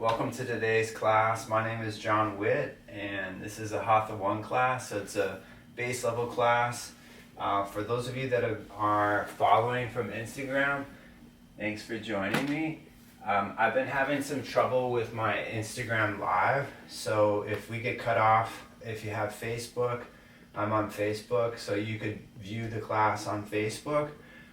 Welcome to today's class. My name is Jon Witt, and this is a Hatha 1 class, so it's a base level class. For those of you that are following from Instagram, thanks for joining me. I've been having some trouble with my Instagram Live, so if we get cut off, if you have Facebook, I'm on Facebook, so you could view the class on Facebook.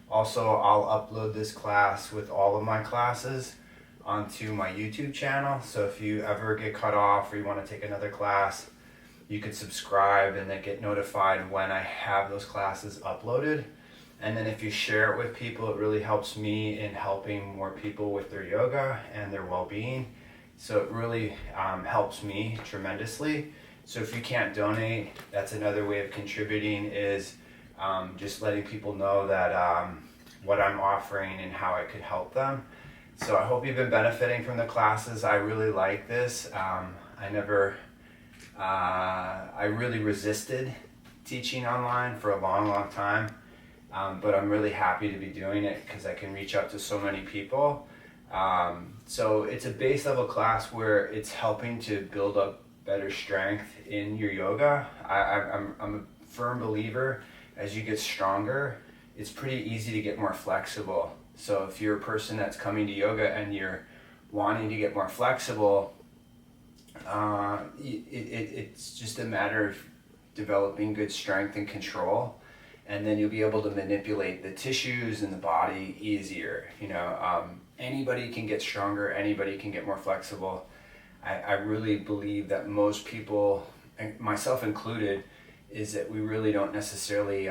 Also, I'll upload this class with all of my classes onto my YouTube channel, so if you ever get cut off or you want to take another class, you could subscribe and then get notified when I have those classes uploaded. And then if you share it with people, it really helps me in helping more people with their yoga and their well-being. So it really helps me tremendously. So if you can't donate, that's another way of contributing, is just letting people know that what I'm offering and how it could help them. So I hope you've been benefiting from the classes. I really like this. I really resisted teaching online for a long time, but I'm really happy to be doing it because I can reach out to so many people. So it's a base level class where it's helping to build up better strength in your yoga. I'm a firm believer, as you get stronger, it's pretty easy to get more flexible. So if you're a person that's coming to yoga and you're wanting to get more flexible, it's just a matter of developing good strength and control, and then you'll be able to manipulate the tissues and the body easier. Anybody can get stronger, anybody can get more flexible. I really believe that most people, and myself included, is that we really don't necessarily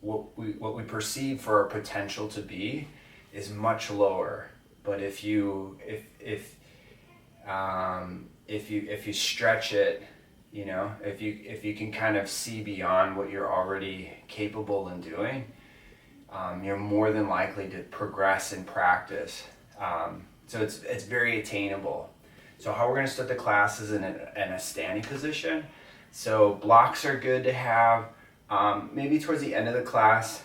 what we perceive for our potential to be is much lower. But if you stretch it, if you can kind of see beyond what you're already capable in doing, you're more than likely to progress in practice. So it's very attainable. So how we're going to start the class is in a standing position. So blocks are good to have. Maybe towards the end of the class,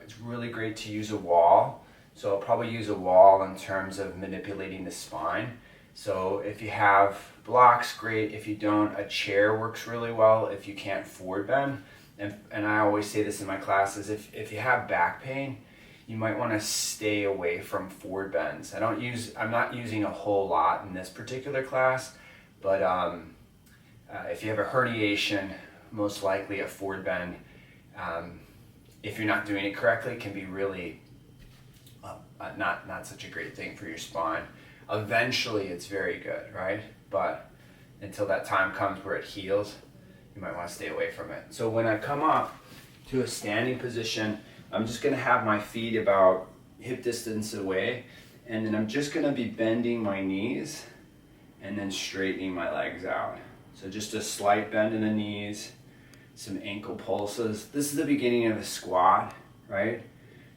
it's really great to use a wall. So I'll probably use a wall in terms of manipulating the spine. So if you have blocks, great. If you don't, a chair works really well if you can't forward bend. And I always say this in my classes, if you have back pain, you might want to stay away from forward bends. I'm not using a whole lot in this particular class, but if you have a herniation, most likely a forward bend, if you're not doing it correctly, can be really not such a great thing for your spine. Eventually it's very good, right? But until that time comes where it heals, you might want to stay away from it. So when I come up to a standing position, I'm just going to have my feet about hip distance away, and then I'm just going to be bending my knees and then straightening my legs out. So just a slight bend in the knees, some ankle pulses. This is the beginning of a squat, right?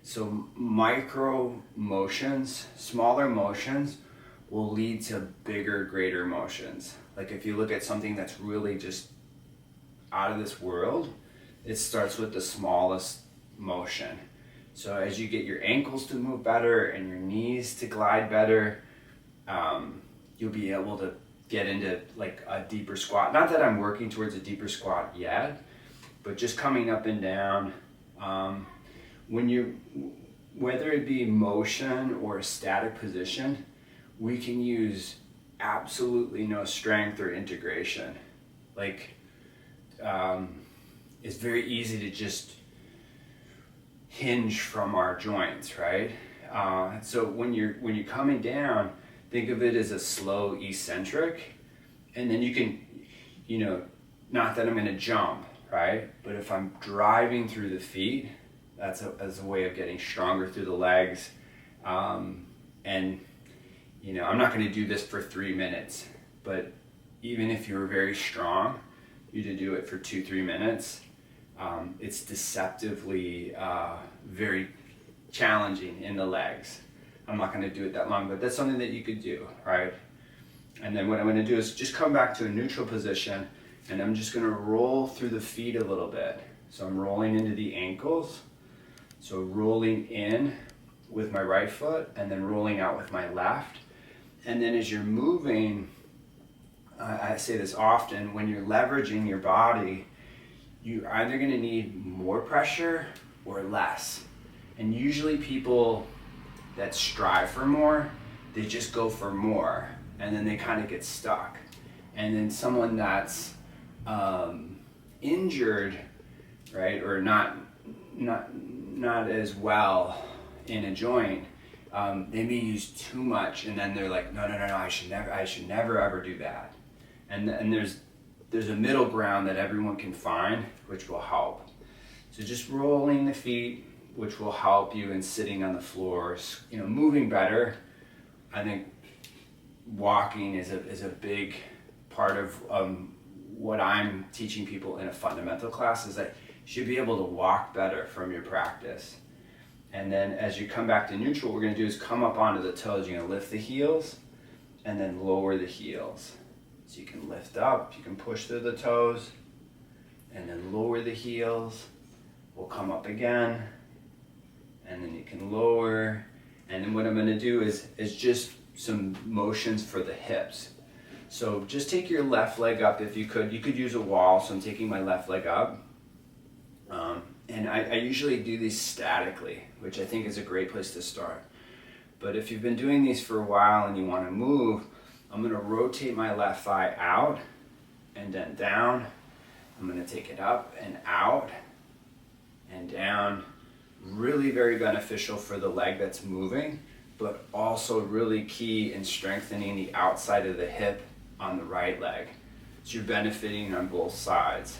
So micro motions, smaller motions will lead to bigger, greater motions. Like if you look at something that's really just out of this world, it starts with the smallest motion. So as you get your ankles to move better and your knees to glide better, you'll be able to get into like a deeper squat. Not that I'm working towards a deeper squat yet, but just coming up and down. Whether it be motion or a static position, we can use absolutely no strength or integration. Like, it's very easy to just hinge from our joints, right? So when you're coming down, think of it as a slow eccentric, and then you can, not that I'm going to jump, right? But if I'm driving through the feet, that's a way of getting stronger through the legs. And I'm not going to do this for 3 minutes, but even if you're very strong, you to do it for 2-3 minutes. It's deceptively very challenging in the legs. I'm not going to do it that long, but that's something that you could do, right? And then what I'm going to do is just come back to a neutral position, and I'm just going to roll through the feet a little bit. So I'm rolling into the ankles. So rolling in with my right foot and then rolling out with my left. And then as you're moving, I say this often, when you're leveraging your body, you're either going to need more pressure or less. And usually people that strive for more, they just go for more, and then they kind of get stuck. And then someone that's injured, right, or not as well in a joint, they may use too much, and then they're like, no, I should never ever do that. And there's a middle ground that everyone can find, which will help. So just rolling the feet, which will help you in sitting on the floor, moving better. I think walking is a big part of what I'm teaching people in a fundamental class, is that you should be able to walk better from your practice. And then as you come back to neutral, what we're going to do is come up onto the toes. You're going to lift the heels and then lower the heels. So you can lift up, you can push through the toes, and then lower the heels. We'll come up again, and then you can lower. And then what I'm going to do is just some motions for the hips. So just take your left leg up if you could. You could use a wall, so I'm taking my left leg up. And I usually do these statically, which I think is a great place to start. But if you've been doing these for a while and you want to move, I'm going to rotate my left thigh out and then down. I'm going to take it up and out and down. Really very beneficial for the leg that's moving, but also really key in strengthening the outside of the hip on the right leg. So you're benefiting on both sides.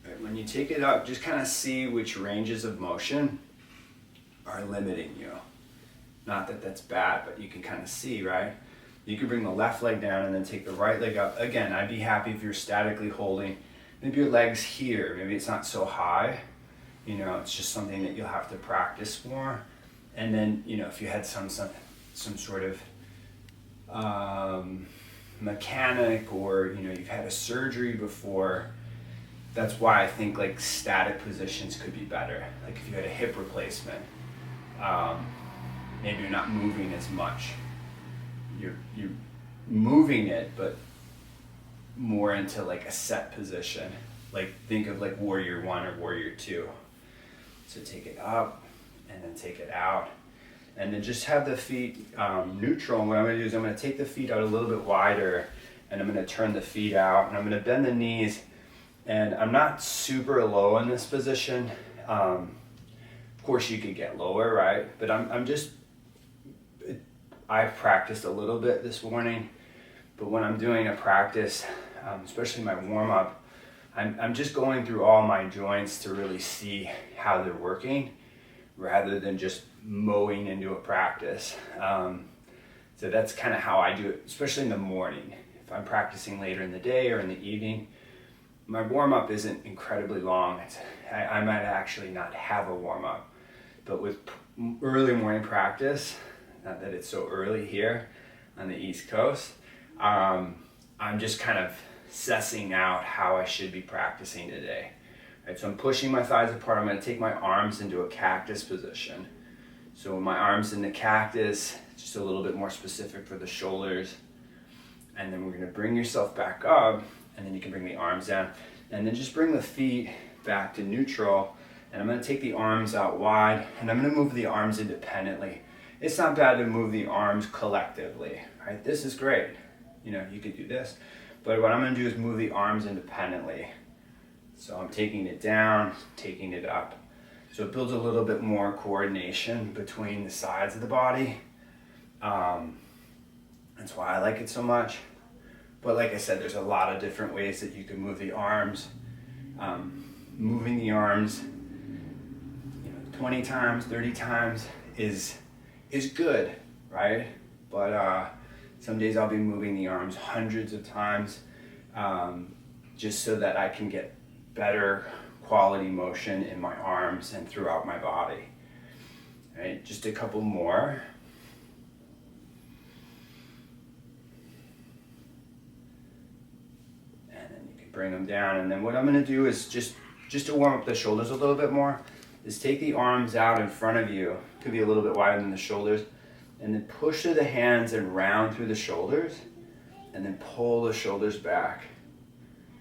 Right, when you take it up, just kind of see which ranges of motion are limiting you. Not that that's bad, but you can kind of see, right? You can bring the left leg down and then take the right leg up. Again, I'd be happy if you're statically holding. Maybe your leg's here, maybe it's not so high. It's just something that you'll have to practice more. And then, if you had some sort of mechanic, or, you've had a surgery before, that's why I think like static positions could be better. Like if you had a hip replacement, maybe you're not moving as much. You're moving it, but more into like a set position. Like think of like warrior 1 or warrior 2. So take it up and then take it out. And then just have the feet neutral. And what I'm going to do is I'm going to take the feet out a little bit wider, and I'm going to turn the feet out, and I'm going to bend the knees. And I'm not super low in this position. Of course you could get lower, right? But I've practiced a little bit this morning, but when I'm doing a practice, especially my warm-up, I'm just going through all my joints to really see how they're working, rather than just mowing into a practice. So that's kind of how I do it, especially in the morning. If I'm practicing later in the day or in the evening, my warm-up isn't incredibly long. I might actually not have a warm-up. But with early morning practice, not that it's so early here on the East Coast, I'm just kind of sussing out how I should be practicing today. Right, so I'm pushing my thighs apart. I'm going to take my arms into a cactus position. So my arms in the cactus, just a little bit more specific for the shoulders. And then we're going to bring yourself back up, and then you can bring the arms down. And then just bring the feet back to neutral. And I'm going to take the arms out wide, and I'm going to move the arms independently. It's not bad to move the arms collectively, right? This is great. You could do this. But what I'm going to do is move the arms independently. So I'm taking it down, taking it up. So it builds a little bit more coordination between the sides of the body. That's why I like it so much. But like I said, there's a lot of different ways that you can move the arms. Moving the arms 20 times, 30 times is good, right? But some days I'll be moving the arms hundreds of times, just so that I can get better quality motion in my arms and throughout my body. Right, just a couple more. And then you can bring them down. And then what I'm going to do is just to warm up the shoulders a little bit more, is take the arms out in front of you. Could be a little bit wider than the shoulders. And then push through the hands and round through the shoulders, and then pull the shoulders back.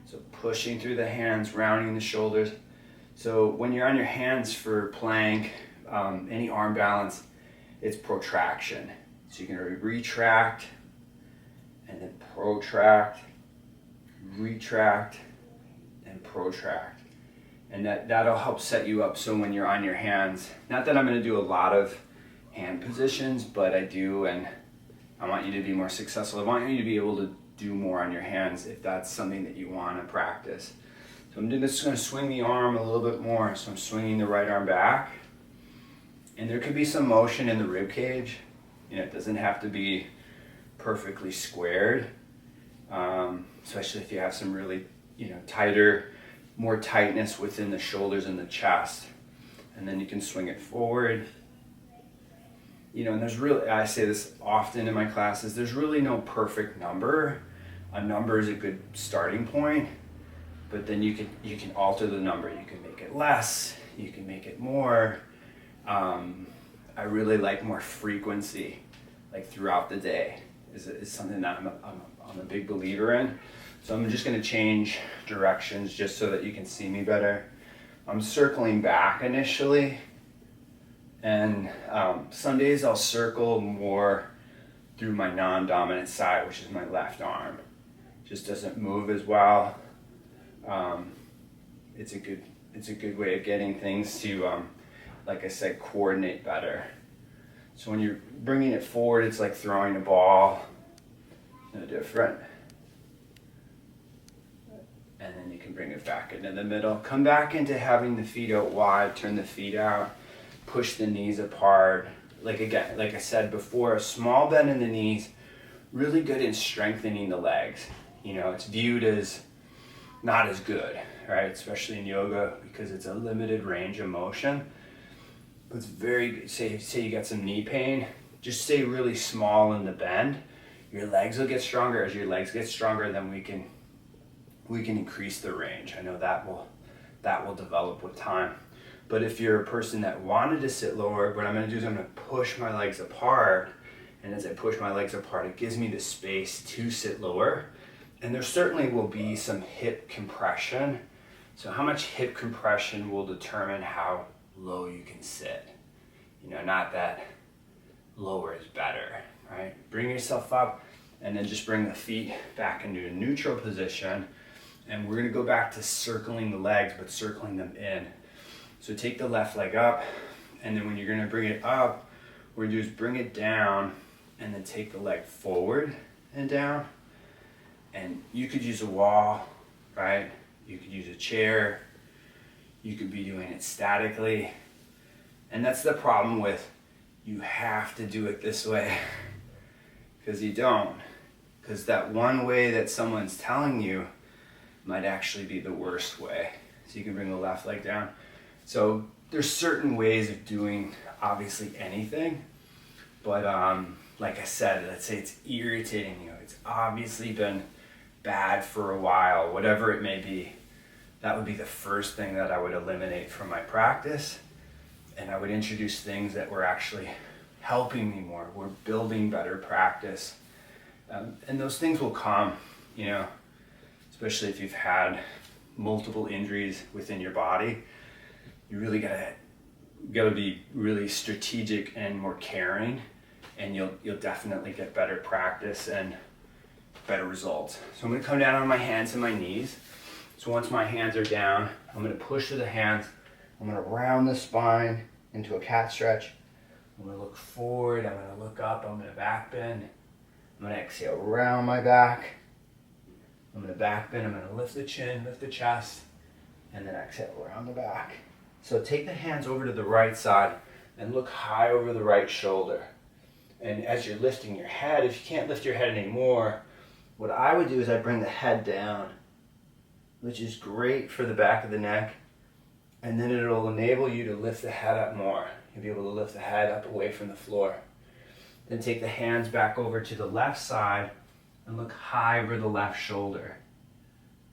So pushing through the hands, rounding the shoulders. So when you're on your hands for plank, any arm balance, it's protraction. So you can retract, and then protract, retract, and protract. And that'll help set you up so when you're on your hands, not that I'm gonna do a lot of hand positions, but I do, and I want you to be more successful. I want you to be able to do more on your hands if that's something that you want to practice. So I'm just going to swing the arm a little bit more. So I'm swinging the right arm back, and there could be some motion in the rib cage. You know, it doesn't have to be perfectly squared, especially if you have some really, tighter, more tightness within the shoulders and the chest. And then you can swing it forward. And there's really, I say this often in my classes, there's really no perfect number. A number is a good starting point, but then you can alter the number. You can make it less, you can make it more. I really like more frequency, like throughout the day, is something that I'm a big believer in. So I'm just gonna change directions just so that you can see me better. I'm circling back initially. And some days I'll circle more through my non-dominant side, which is my left arm. Just doesn't move as well. It's a good way of getting things to, like I said, coordinate better. So when you're bringing it forward, it's like throwing a ball. No different. And then you can bring it back into the middle. Come back into having the feet out wide, turn the feet out. Push the knees apart. Like I said before, a small bend in the knees, really good in strengthening the legs. It's viewed as not as good, right? Especially in yoga because it's a limited range of motion. But it's very good. Say you get some knee pain, just stay really small in the bend. Your legs will get stronger. As your legs get stronger, then we can increase the range. I know that will develop with time. But if you're a person that wanted to sit lower, what I'm going to do is I'm going to push my legs apart. And as I push my legs apart, it gives me the space to sit lower. And there certainly will be some hip compression. So how much hip compression will determine how low you can sit. Not that lower is better, right? Bring yourself up and then just bring the feet back into a neutral position. And we're going to go back to circling the legs, but circling them in. So take the left leg up, and then when you're gonna bring it up, what we're gonna do is bring it down, and then take the leg forward and down. And you could use a wall, right? You could use a chair. You could be doing it statically. And that's the problem with, you have to do it this way, because you don't. Because that one way that someone's telling you might actually be the worst way. So you can bring the left leg down. So there's certain ways of doing obviously anything, but like I said, let's say it's irritating you. It's obviously been bad for a while, whatever it may be. That would be the first thing that I would eliminate from my practice, and I would introduce things that were actually helping me more. We're building better practice, and those things will come, especially if you've had multiple injuries within your body. You really gotta be really strategic and more caring, and you'll definitely get better practice and better results. So I'm gonna come down on my hands and my knees. So once my hands are down, I'm gonna push through the hands. I'm gonna round the spine into a cat stretch. I'm gonna look forward, I'm gonna look up, I'm gonna back bend. I'm gonna exhale, round my back. I'm gonna back bend, I'm gonna lift the chin, lift the chest, and then exhale, round the back. So take the hands over to the right side and look high over the right shoulder. And as you're lifting your head, if you can't lift your head anymore, what I would do is I bring the head down, which is great for the back of the neck. And then it'll enable you to lift the head up more. You'll be able to lift the head up away from the floor. Then take the hands back over to the left side and look high over the left shoulder.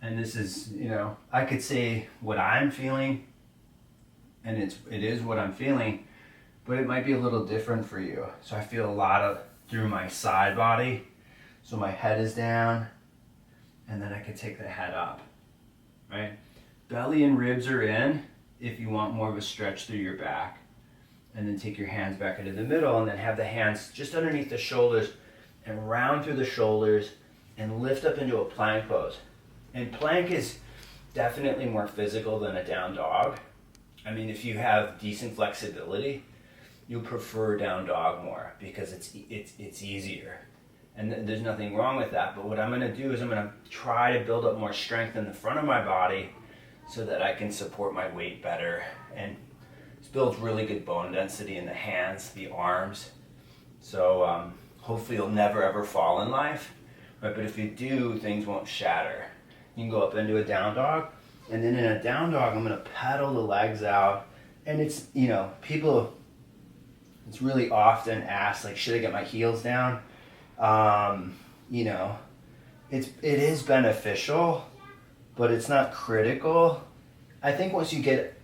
And this is, I could say what I'm feeling, and it is what I'm feeling, but it might be a little different for you. So I feel a lot of through my side body. So my head is down, and then I can take the head up, right? Belly and ribs are in if you want more of a stretch through your back. And then take your hands back into the middle, and then have the hands just underneath the shoulders and round through the shoulders and lift up into a plank pose. And plank is definitely more physical than a down dog. I mean, if you have decent flexibility, you'll prefer down dog more because it's easier. And there's nothing wrong with that. But what I'm gonna do is I'm gonna try to build up more strength in the front of my body so that I can support my weight better. And this builds really good bone density in the hands, the arms. So hopefully you'll never ever fall in life, right? But if you do, things won't shatter. You can go up into a down dog, and then in a down dog, I'm gonna pedal the legs out. And it's, you know, people, it's really often asked, like, should I get my heels down? You know, it is beneficial, but it's not critical. I think once you get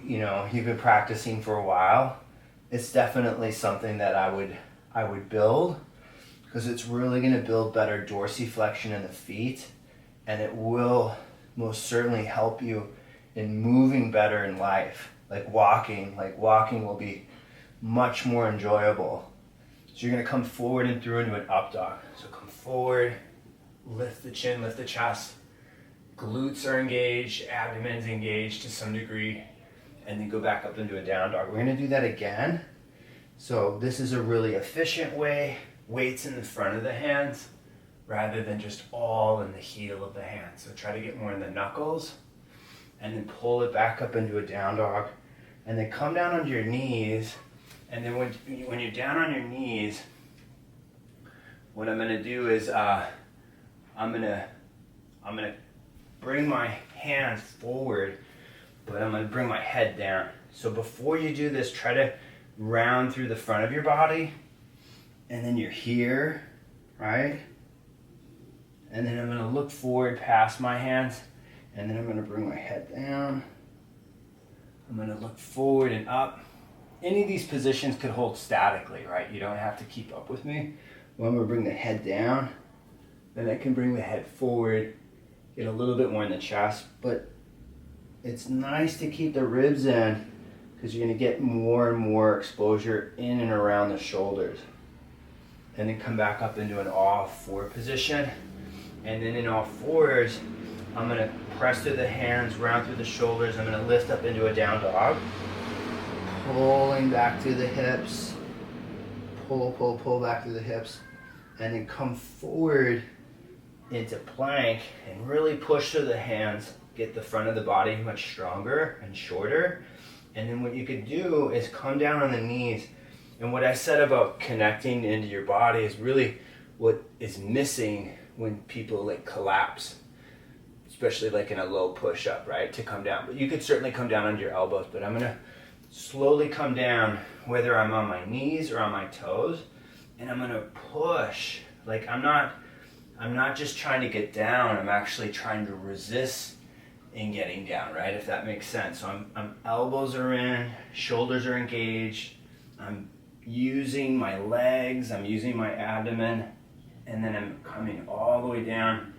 you know, you've been practicing for a while, it's definitely something that I would build, because it's really going to build better dorsiflexion in the feet, and it will most certainly help you in moving better in life. Like walking will be much more enjoyable. So you're going to come forward and through into an up dog. So come forward, lift the chin, lift the chest. Glutes are engaged, abdomen's engaged to some degree, and then go back up into a down dog. We're going to do that again. So this is a really efficient way. Weights in the front of the hands rather than just all in the heel of the hand. So try to get more in the knuckles, and then pull it back up into a down dog, and then come down onto your knees. And then when you're down on your knees, what I'm going to do is I'm going to bring my hands forward, but I'm going to bring my head down. So before you do this, try to round through the front of your body, and then you're here, right? And then I'm going to look forward past my hands, and then I'm going to bring my head down. I'm going to look forward and up. Any of these positions could hold statically, right? You don't have to keep up with me. Well, I'm going to bring the head down, then I can bring the head forward, get a little bit more in the chest, but it's nice to keep the ribs in, because you're going to get more and more exposure in and around the shoulders. And then come back up into an all four position. And then in all fours, I'm going to press through the hands, round through the shoulders. I'm going to lift up into a down dog. Pulling back through the hips. Pull back through the hips. And then come forward into plank and really push through the hands. Get the front of the body much stronger and shorter. And then what you could do is come down on the knees. And what I said about connecting into your body is really what is missing when people like collapse, especially like in a low push-up, right? To come down. But you could certainly come down on your elbows, but I'm gonna slowly come down, whether I'm on my knees or on my toes, and I'm gonna push. Like I'm not just trying to get down, I'm actually trying to resist in getting down, right? If that makes sense. So I'm elbows are in, shoulders are engaged, I'm using my legs, I'm using my abdomen, and then I'm coming all the way down,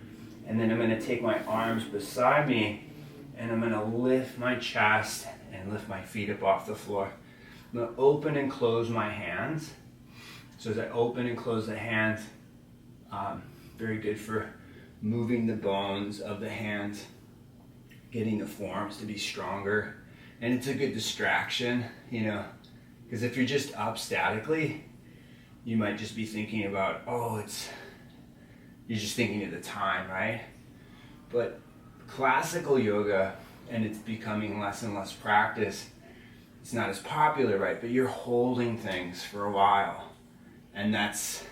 and then I'm going to take my arms beside me, and I'm going to lift my chest and lift my feet up off the floor. I'm going to open and close my hands. So as I open and close the hands, very good for moving the bones of the hands, getting the forearms to be stronger, and it's a good distraction, you know. Because if you're just up statically, you might just be thinking about, you're just thinking of the time, right? But classical yoga, and it's becoming less and less practice, it's not as popular, right? But you're holding things for a while. And that's,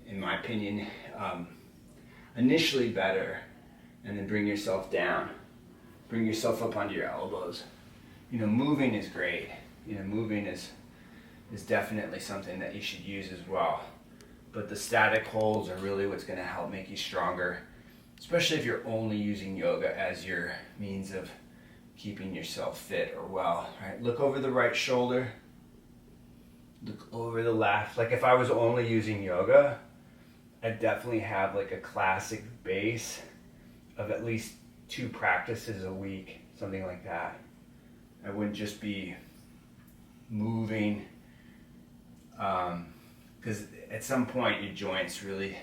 in my opinion, initially better. And then bring yourself down. Bring yourself up onto your elbows. You know, moving is great. You know, moving is definitely something that you should use as well. But the static holds are really what's going to help make you stronger, especially if you're only using yoga as your means of keeping yourself fit or well, right? Look over the right shoulder, look over the left. Like if I was only using yoga, I'd definitely have like a classic base of at least 2 practices a week, something like that. I wouldn't just be moving, because at some point your joints really,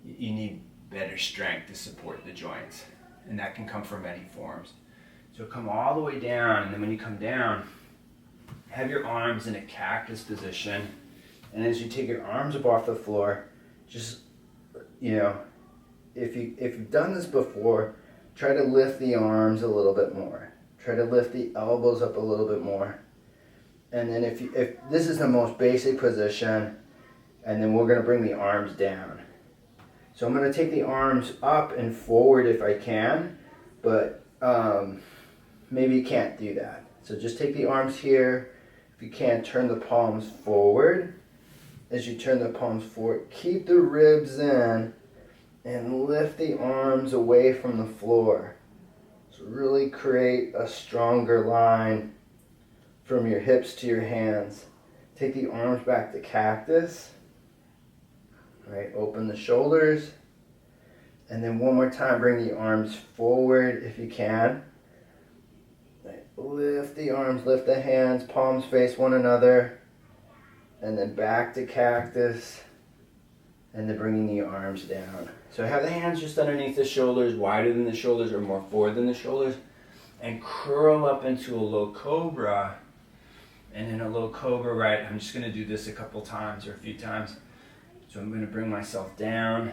you need better strength to support the joints, and that can come from many forms. So come all the way down, and then when you come down, have your arms in a cactus position, and as you take your arms up off the floor, just, if you've done this before, try to lift the arms a little bit more. Try to lift the elbows up a little bit more. And then if this is the most basic position, and then we're going to bring the arms down. So I'm going to take the arms up and forward if I can, but maybe you can't do that. So just take the arms here. If you can, turn the palms forward. As you turn the palms forward, keep the ribs in and lift the arms away from the floor. So really create a stronger line from your hips to your hands. Take the arms back to cactus. Right, open the shoulders. And then one more time, bring the arms forward if you can. Right, lift the arms, lift the hands, palms face one another. And then back to cactus. And then bringing the arms down. So have the hands just underneath the shoulders, wider than the shoulders or more forward than the shoulders. And curl up into a low cobra. And in a low cobra, right, I'm just going to do this a couple times or a few times. So I'm going to bring myself down.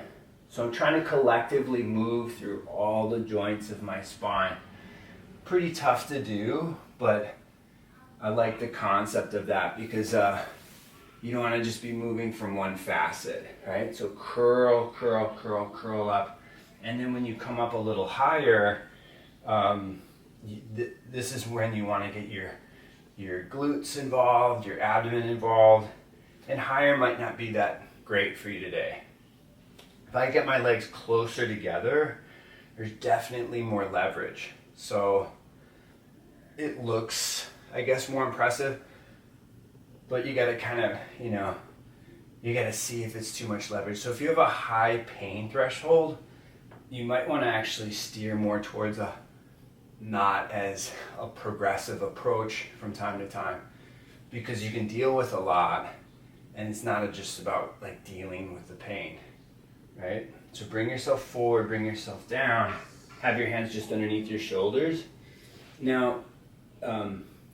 So I'm trying to collectively move through all the joints of my spine. Pretty tough to do, but I like the concept of that because you don't want to just be moving from one facet, right? So curl, curl, curl, curl up. And then when you come up a little higher, this is when you want to get your glutes involved, your abdomen involved, and higher might not be that great for you today. If I get my legs closer together, there's definitely more leverage. So it looks, I guess, more impressive, but you gotta kind of, you gotta see if it's too much leverage. So if you have a high pain threshold, you might wanna actually steer more towards a not as a progressive approach from time to time, because you can deal with a lot and it's not just about like dealing with the pain, right? So bring yourself forward, bring yourself down, have your hands just underneath your shoulders. Now,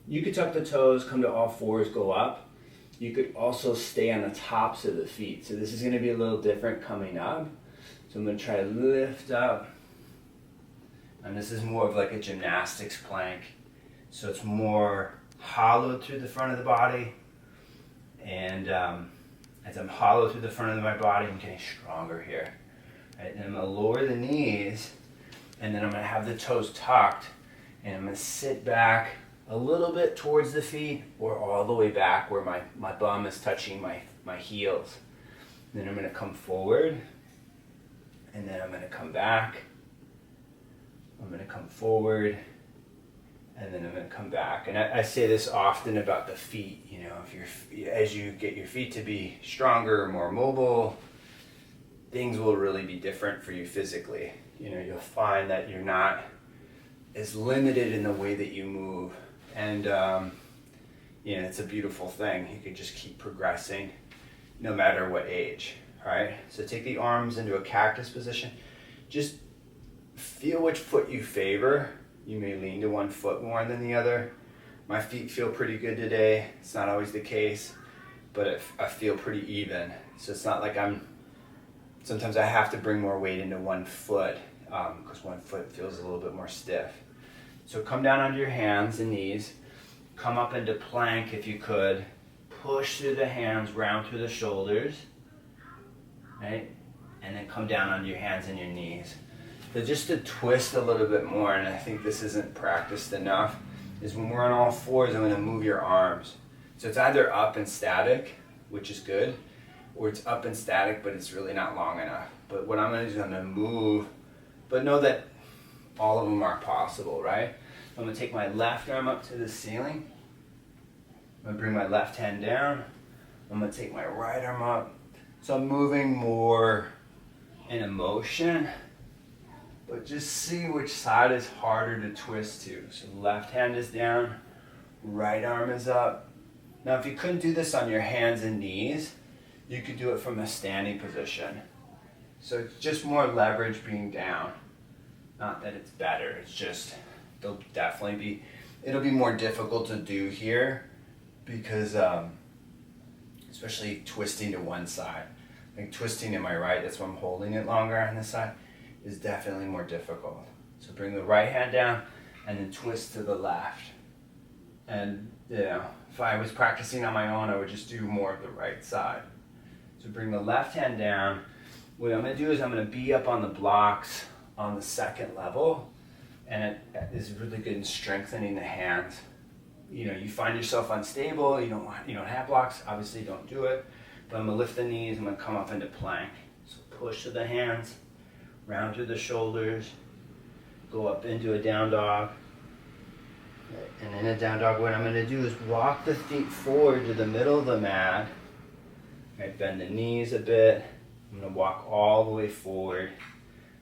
you could tuck the toes, come to all fours, go up. You could also stay on the tops of the feet. So this is gonna be a little different coming up. So I'm gonna try to lift up. And this is more of like a gymnastics plank. So it's more hollowed through the front of the body. And as I'm hollowed through the front of my body, I'm getting stronger here. Right? And I'm gonna lower the knees, and then I'm gonna have the toes tucked, and I'm gonna sit back a little bit towards the feet, or all the way back where my bum is touching my heels. Then I'm gonna come forward, and then I'm gonna come back. I'm going to come forward, and then I'm going to come back. And I say this often about the feet. As you get your feet to be stronger, more mobile, things will really be different for you physically. You'll find that you're not as limited in the way that you move. And, it's a beautiful thing. You can just keep progressing no matter what age, all right? So take the arms into a cactus position. Just feel which foot you favor. You may lean to one foot more than the other. My feet feel pretty good today. It's not always the case, but I feel pretty even. So it's not like sometimes I have to bring more weight into one foot because one foot feels a little bit more stiff. So come down onto your hands and knees. Come up into plank if you could. Push through the hands, round through the shoulders, right? And then come down onto your hands and your knees. So just to twist a little bit more, and I think this isn't practiced enough, is when we're on all fours, I'm going to move your arms. So it's either up and static, which is good, or it's up and static, but it's really not long enough. But what I'm going to do is I'm going to move, but know that all of them are possible, right? I'm gonna take my left arm up to the ceiling. I'm gonna bring my left hand down. I'm gonna take my right arm up. So I'm moving more in emotion, but just see which side is harder to twist to. So left hand is down, right arm is up. Now if you couldn't do this on your hands and knees, you could do it from a standing position. So it's just more leverage being down. Not that it's better, it's just, it'll be more difficult to do here because, especially twisting to one side. Like twisting to my right, that's why I'm holding it longer on this side, is definitely more difficult. So bring the right hand down and then twist to the left. And if I was practicing on my own, I would just do more of the right side. So bring the left hand down. What I'm gonna do is I'm gonna be up on the blocks on the second level, and it is really good in strengthening the hands. You find yourself unstable, you don't have blocks, obviously don't do it, but I'm gonna lift the knees, I'm gonna come up into plank. So push to the hands, round through the shoulders, go up into a down dog. And in a down dog, what I'm gonna do is walk the feet forward to the middle of the mat. Right, bend the knees a bit. I'm gonna walk all the way forward.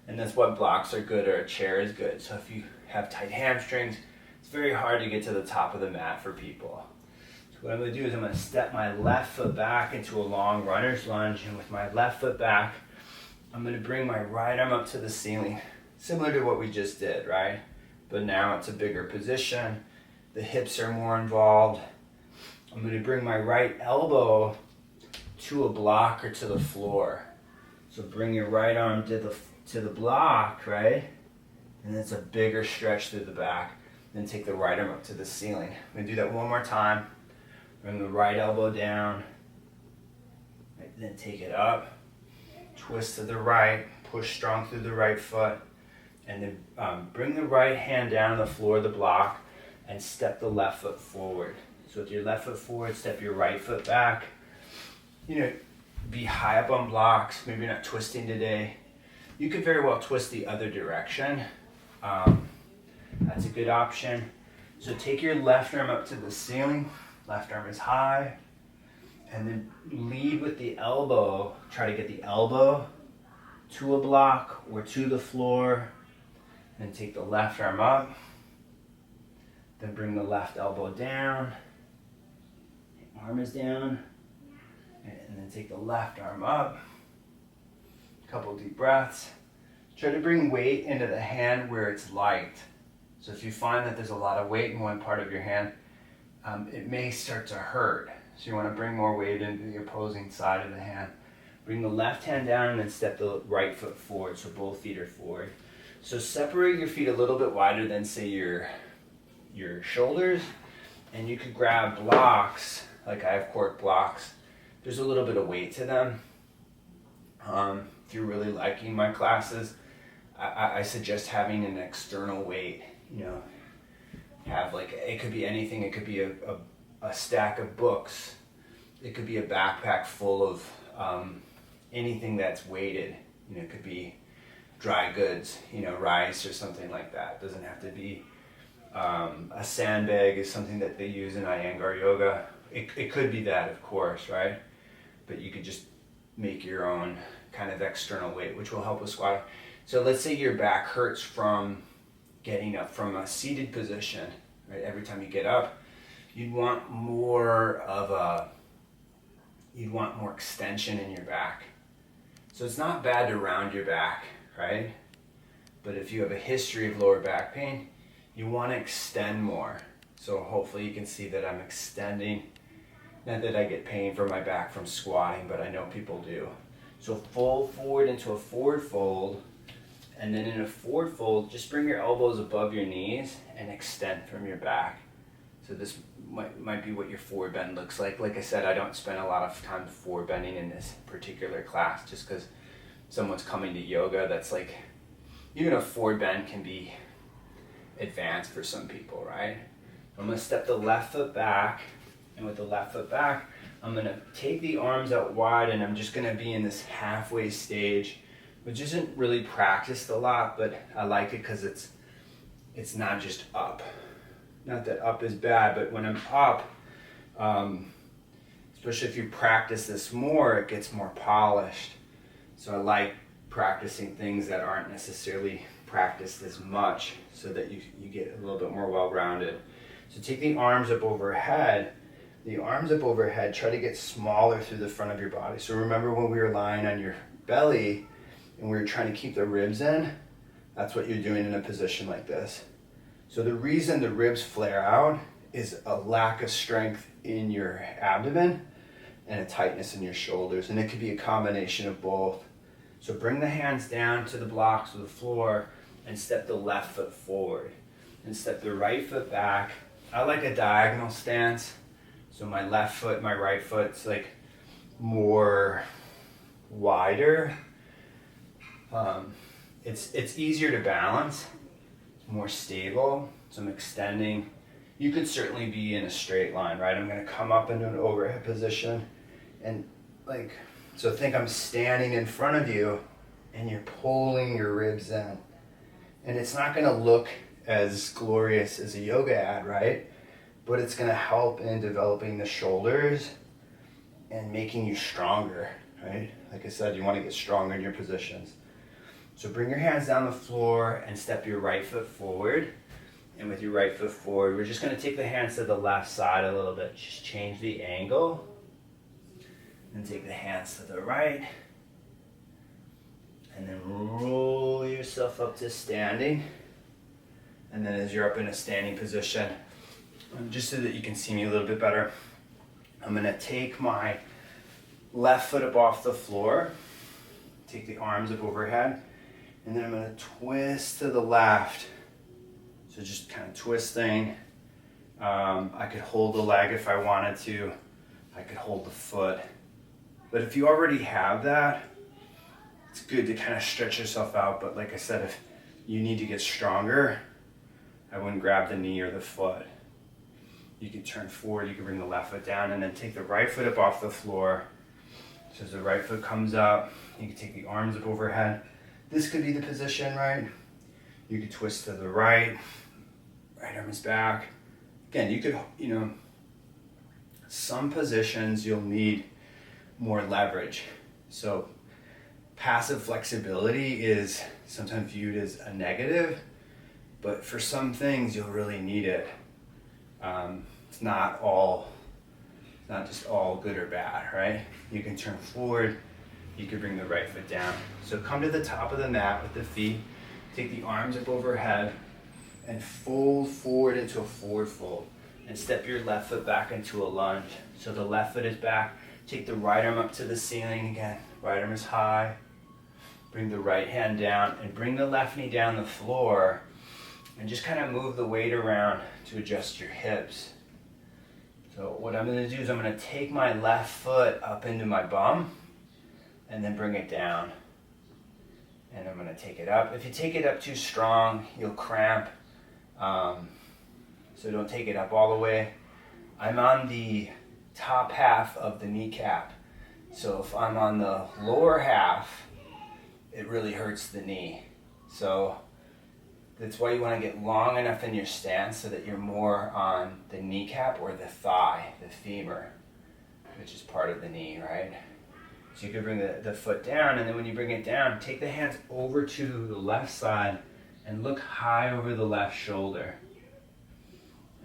And that's why blocks are good or a chair is good. So if you have tight hamstrings, it's very hard to get to the top of the mat for people. So what I'm gonna do is I'm gonna step my left foot back into a long runner's lunge, and with my left foot back, I'm gonna bring my right arm up to the ceiling, similar to what we just did, right? But now it's a bigger position. The hips are more involved. I'm gonna bring my right elbow to a block or to the floor. So bring your right arm to the block, right? And that's a bigger stretch through the back. Then take the right arm up to the ceiling. I'm gonna do that one more time. Bring the right elbow down. Right, then take it up. Twist to the right. Push strong through the right foot. And then bring the right hand down the floor of the block and step the left foot forward. So with your left foot forward, step your right foot back. Be high up on blocks. Maybe you're not twisting today. You could very well twist the other direction. That's a good option. So take your left arm up to the ceiling. Left arm is high. And then lead with the elbow. Try to get the elbow to a block or to the floor. Then take the left arm up. Then bring the left elbow down. Arm is down. And then take the left arm up. Couple deep breaths. Try to bring weight into the hand where it's light. So if you find that there's a lot of weight in one part of your hand, it may start to hurt. So you want to bring more weight into the opposing side of the hand. Bring the left hand down and then step the right foot forward, so both feet are forward. So separate your feet a little bit wider than, say, your shoulders, and you could grab blocks, like I have cork blocks. There's a little bit of weight to them. If you're really liking my classes, I suggest having an external weight. Have it could be anything. It could be a stack of books. It could be a backpack full of anything that's weighted. It could be dry goods, rice or something like that. It doesn't have to be a sandbag is something that they use in Iyengar yoga. It could be that, of course, right? But you could just make your own kind of external weight, which will help with squatting. So let's say your back hurts from getting up from a seated position, right? Every time you get up, you'd want more extension in your back. So it's not bad to round your back, right? But if you have a history of lower back pain, you want to extend more. So hopefully you can see that I'm extending. Not that I get pain from my back from squatting, but I know people do. So fold forward into a forward fold, and then in a forward fold, just bring your elbows above your knees and extend from your back. So this might be what your forward bend looks like. Like I said, I don't spend a lot of time forward bending in this particular class just because someone's coming to yoga. That's like, even a forward bend can be advanced for some people, right? I'm going to step the left foot back, and with the left foot back, I'm going to take the arms out wide, and I'm just going to be in this halfway stage, which isn't really practiced a lot, but I like it because it's not just up, Not that up is bad, but when I'm up, especially if you practice this more, it gets more polished. So I like practicing things that aren't necessarily practiced as much so that you get a little bit more well-rounded. So take the arms up overhead. The arms up overhead, try to get smaller through the front of your body. So remember when we were lying on your belly and we were trying to keep the ribs in? That's what you're doing in a position like this. So the reason the ribs flare out is a lack of strength in your abdomen and a tightness in your shoulders. And it could be a combination of both. So bring the hands down to the blocks of the floor and step the left foot forward. And step the right foot back. I like a diagonal stance. So my left foot, my right foot's like more wider. It's easier to balance. More stable, so I'm extending. You could certainly be in a straight line, right? I'm gonna come up into an overhead position and so think I'm standing in front of you and you're pulling your ribs in. And it's not gonna look as glorious as a yoga ad, right? But it's gonna help in developing the shoulders and making you stronger, right? Like I said, you wanna get stronger in your positions. So bring your hands down the floor and step your right foot forward. And with your right foot forward, we're just gonna take the hands to the left side a little bit. Just change the angle. And take the hands to the right. And then roll yourself up to standing. And then as you're up in a standing position, just so that you can see me a little bit better, I'm gonna take my left foot up off the floor. Take the arms up overhead. And then I'm gonna twist to the left. So just kind of twisting. I could hold the leg if I wanted to. I could hold the foot. But if you already have that, it's good to kind of stretch yourself out. But like I said, if you need to get stronger, I wouldn't grab the knee or the foot. You can turn forward, you can bring the left foot down and then take the right foot up off the floor. So as the right foot comes up, you can take the arms up overhead. This could be the position, right? You could twist to the right arm is back. Again, you could, some positions you'll need more leverage. So passive flexibility is sometimes viewed as a negative, but for some things you'll really need it. It's not just all good or bad, right? You can turn forward. You could bring the right foot down. So come to the top of the mat with the feet, take the arms up overhead, and fold forward into a forward fold. And step your left foot back into a lunge. So the left foot is back. Take the right arm up to the ceiling again. Right arm is high. Bring the right hand down and bring the left knee down the floor. And just kind of move the weight around to adjust your hips. So what I'm gonna do is I'm gonna take my left foot up into my bum and then bring it down. And I'm gonna take it up. If you take it up too strong, you'll cramp. So don't take it up all the way. I'm on the top half of the kneecap. So if I'm on the lower half, it really hurts the knee. So that's why you want to get long enough in your stance so that you're more on the kneecap or the thigh, the femur, which is part of the knee, right? So you can bring the foot down, and then when you bring it down, take the hands over to the left side and look high over the left shoulder.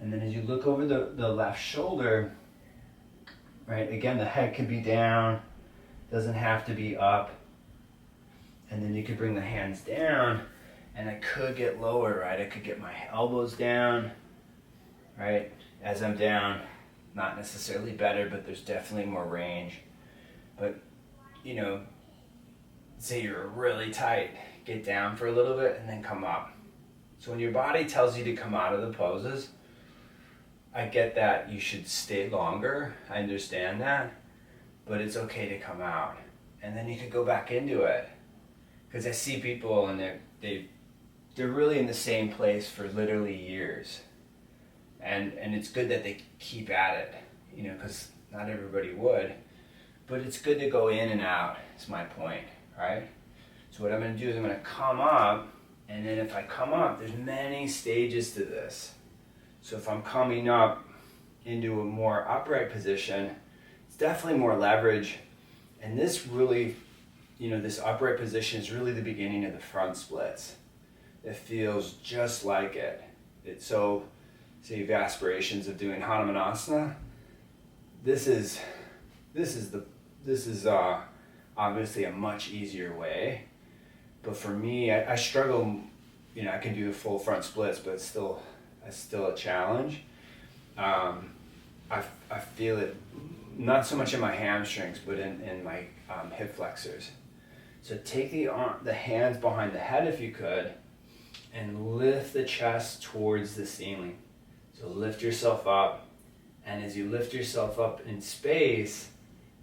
And then as you look over the left shoulder, right, again, the head could be down, doesn't have to be up. And then you could bring the hands down, and I could get lower, right? I could get my elbows down, right? As I'm down, not necessarily better, but there's definitely more range. But, say you're really tight, get down for a little bit and then come up. So when your body tells you to come out of the poses, I get that you should stay longer. I understand that, but it's okay to come out. And then you could go back into it. Because I see people and they're really in the same place for literally years. And it's good that they keep at it, because not everybody would. But it's good to go in and out, is my point, right? So what I'm going to do is I'm going to come up, and then if I come up, there's many stages to this. So if I'm coming up into a more upright position, it's definitely more leverage. And this really, this upright position is really the beginning of the front splits. It feels just like it. So you have aspirations of doing Hanumanasana. This is obviously a much easier way. But for me, I struggle. I can do the full front splits, but it's still a challenge. I feel it not so much in my hamstrings, but in my hip flexors. So take the hands behind the head if you could, and lift the chest towards the ceiling. So lift yourself up, and as you lift yourself up in space,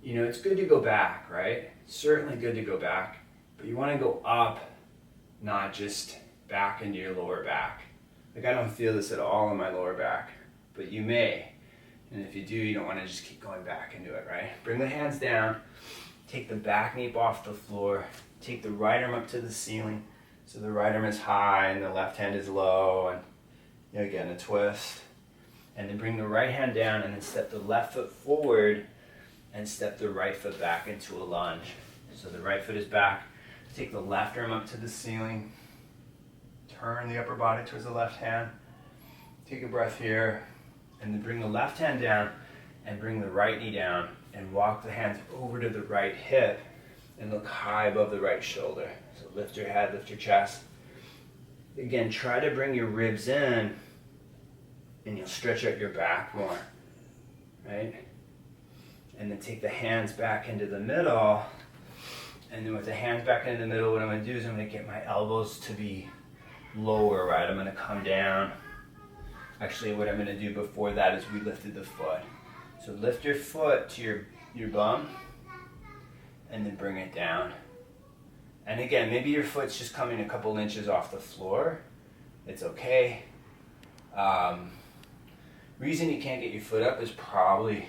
it's good to go back, right? Certainly good to go back, but you want to go up, not just back into your lower back. Like, I don't feel this at all in my lower back, but you may. And if you do, you don't want to just keep going back into it, right? Bring the hands down, take the back knee off the floor, take the right arm up to the ceiling. So the right arm is high and the left hand is low, and again, a twist. And then bring the right hand down and then step the left foot forward and step the right foot back into a lunge. So the right foot is back. Take the left arm up to the ceiling. Turn the upper body towards the left hand. Take a breath here. And then bring the left hand down and bring the right knee down and walk the hands over to the right hip and look high above the right shoulder. So lift your head, lift your chest. Again, try to bring your ribs in and you'll stretch out your back more, right? And then take the hands back into the middle. And then with the hands back into the middle, what I'm going to do is I'm going to get my elbows to be lower, right? I'm going to come down. Actually, what I'm going to do before that is we lifted the foot. So lift your foot to your bum and then bring it down. And again, maybe your foot's just coming a couple inches off the floor. It's okay. Reason you can't get your foot up is probably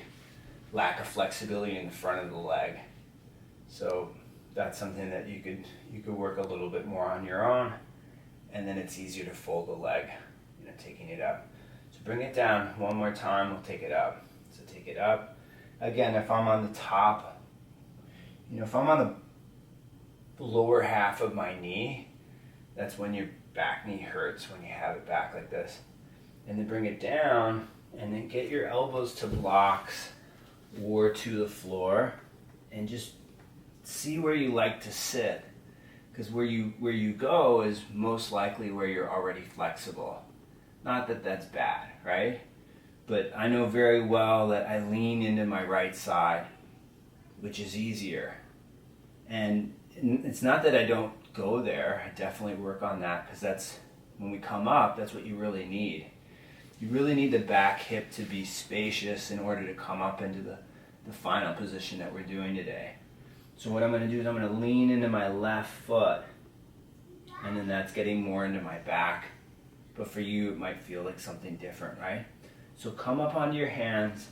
lack of flexibility in the front of the leg. So that's something that you could work a little bit more on your own, and then it's easier to fold the leg, taking it up. So bring it down one more time, we'll take it up. So take it up. Again, if I'm on the top, if I'm on the lower half of my knee, that's when your back knee hurts, when you have it back like this. And then bring it down, and then get your elbows to blocks or to the floor, and just see where you like to sit. Because where you go is most likely where you're already flexible. Not that that's bad, right? But I know very well that I lean into my right side, which is easier. And it's not that I don't go there. I definitely work on that, because that's when we come up, that's what you really need. You really need the back hip to be spacious in order to come up into the final position that we're doing today. So what I'm going to do is I'm going to lean into my left foot, and then that's getting more into my back. But for you, it might feel like something different, right? So come up onto your hands.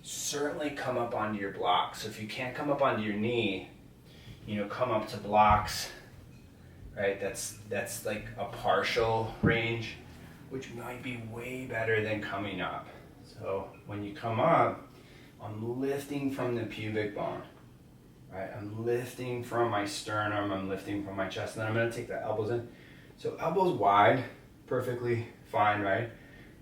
Certainly come up onto your blocks. So if you can't come up onto your knee, come up to blocks, right? That's like a partial range, which might be way better than coming up. So when you come up, I'm lifting from the pubic bone, right? I'm lifting from my sternum, I'm lifting from my chest, and then I'm going to take the elbows in. So elbows wide, perfectly fine, right?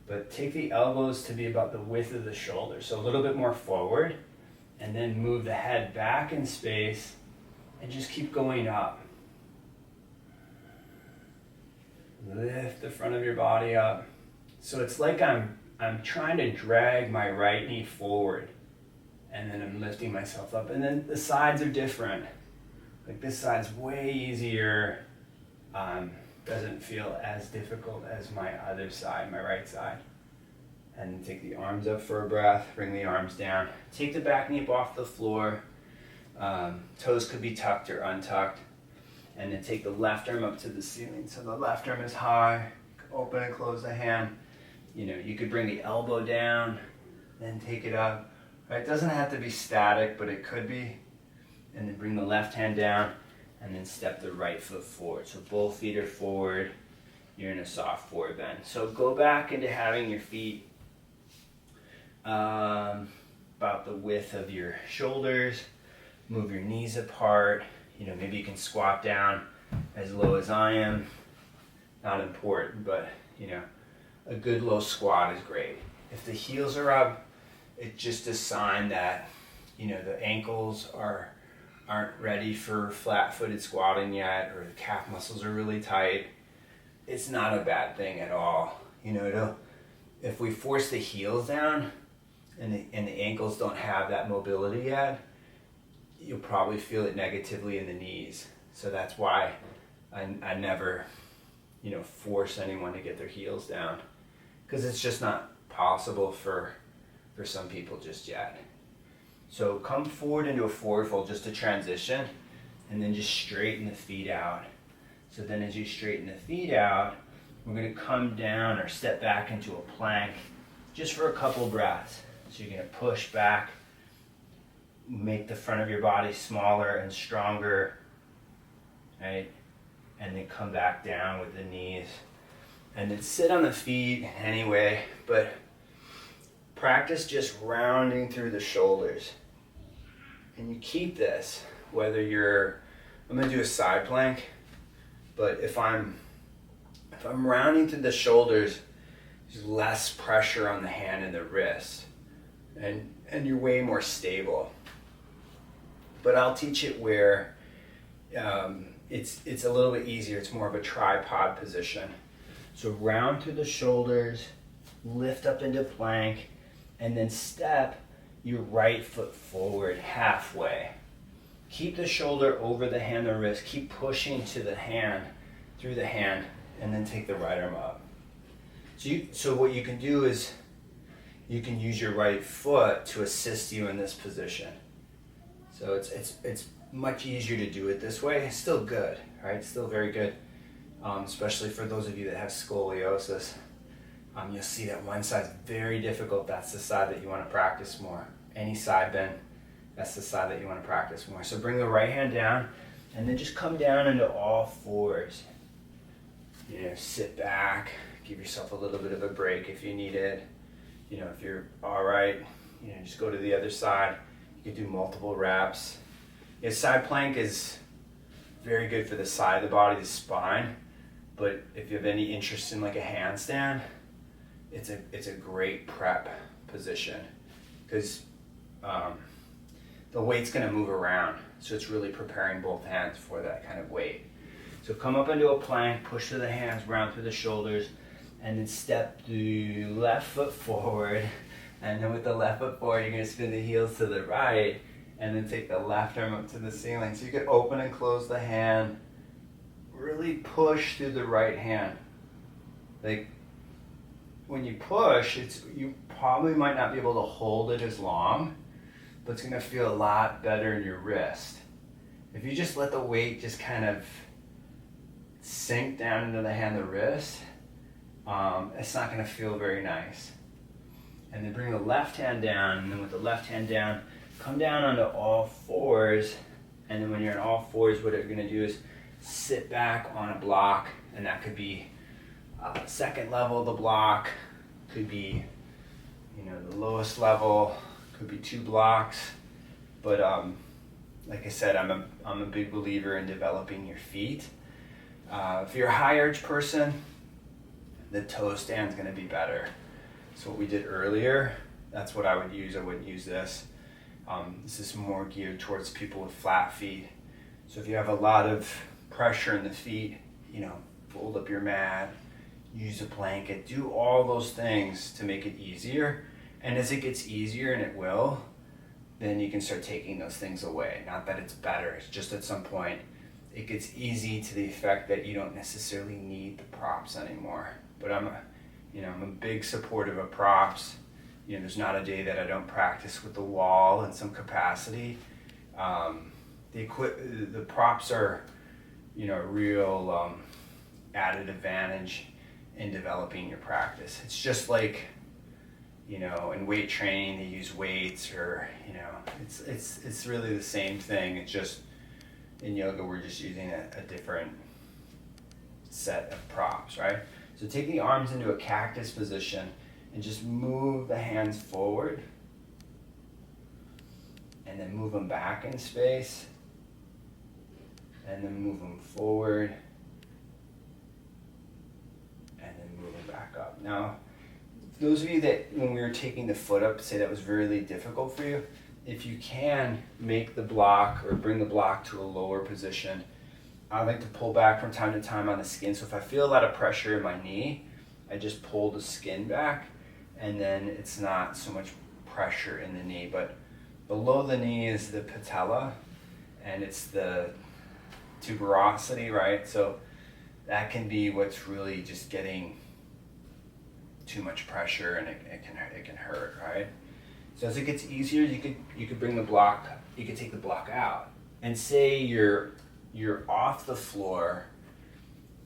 But take the elbows to be about the width of the shoulder, so a little bit more forward, and then move the head back in space, and just keep going up. Lift the front of your body up. So it's like I'm trying to drag my right knee forward, and then I'm lifting myself up. And then the sides are different. Like this side's way easier. Doesn't feel as difficult as my other side, my right side. And then take the arms up for a breath, bring the arms down. Take the back knee off the floor. Toes could be tucked or untucked. And then take the left arm up to the ceiling. So the left arm is high. Open and close the hand. You could bring the elbow down, then take it up. Right? It doesn't have to be static, but it could be. And then bring the left hand down, and then step the right foot forward. So both feet are forward. you're in a soft forward bend. So go back into having your feet about the width of your shoulders. Move your knees apart. Maybe you can squat down as low as I am. Not important, but a good low squat is great. If the heels are up, it's just a sign that the ankles aren't ready for flat-footed squatting yet, or the calf muscles are really tight. It's not a bad thing at all. If we force the heels down and the ankles don't have that mobility yet, you'll probably feel it negatively in the knees. So that's why I never force anyone to get their heels down, because it's just not possible for some people just yet. So come forward into a forward fold, just a transition, and then just straighten the feet out. So then as you straighten the feet out, we're going to come down or step back into a plank just for a couple breaths. So you're going to push back, make the front of your body smaller and stronger, right? And then come back down with the knees. And then sit on the feet anyway, but practice just rounding through the shoulders. And you keep this, whether I'm going to do a side plank, but if I'm rounding through the shoulders, there's less pressure on the hand and the wrist, and you're way more stable. But I'll teach it where it's a little bit easier. It's more of a tripod position. So round through the shoulders, lift up into plank, and then step your right foot forward halfway. Keep the shoulder over the hand or wrist. Keep pushing to the hand, through the hand, and then take the right arm up. So what you can do is you can use your right foot to assist you in this position. So it's much easier to do it this way. It's still good, right? Still very good, especially for those of you that have scoliosis. You'll see that one side's very difficult. That's the side that you want to practice more. Any side bend, that's the side that you want to practice more. So bring the right hand down, and then just come down into all fours. Sit back, give yourself a little bit of a break if you need it. If you're all right, just go to the other side. You can do multiple reps. Side plank is very good for the side of the body, the spine. But if you have any interest in like a handstand, it's a great prep position, because the weight's going to move around. So it's really preparing both hands for that kind of weight. So come up into a plank, push through the hands, round through the shoulders, and then step the left foot forward. And then with the left foot forward, you're going to spin the heels to the right, and then take the left arm up to the ceiling. So you can open and close the hand. Really push through the right hand. Like when you push, you probably might not be able to hold it as long, but it's going to feel a lot better in your wrist. If you just let the weight just kind of sink down into the hand or wrist, it's not going to feel very nice. And then bring the left hand down, and then with the left hand down, come down onto all fours. And then when you're on all fours, what you're going to do is sit back on a block, and that could be second level of the block, could be the lowest level, could be 2 blocks. But like I said, I'm a big believer in developing your feet. If you're a high arch person, the toe stand's going to be better. So what we did earlier, that's what I would use. I wouldn't use this. This is more geared towards people with flat feet. So if you have a lot of pressure in the feet, fold up your mat, use a blanket, do all those things to make it easier. And as it gets easier, and it will, then you can start taking those things away. Not that it's better, it's just at some point it gets easy to the effect that you don't necessarily need the props anymore. But I'm a big supporter of props. There's not a day that I don't practice with the wall in some capacity. The props are, a real added advantage in developing your practice. It's just like, in weight training they use weights, or it's really the same thing. It's just in yoga we're just using a different set of props, right? So take the arms into a cactus position and just move the hands forward and then move them back in space and then move them forward and then move them back up. Now, those of you that when we were taking the foot up say that was really difficult for you, if you can make the block or bring the block to a lower position, I like to pull back from time to time on the skin. So if I feel a lot of pressure in my knee, I just pull the skin back and then it's not so much pressure in the knee. But below the knee is the patella and it's the tuberosity, right? So that can be what's really just getting too much pressure and it can hurt, right? So as it gets easier, you could bring the block, you could take the block out and say you're off the floor,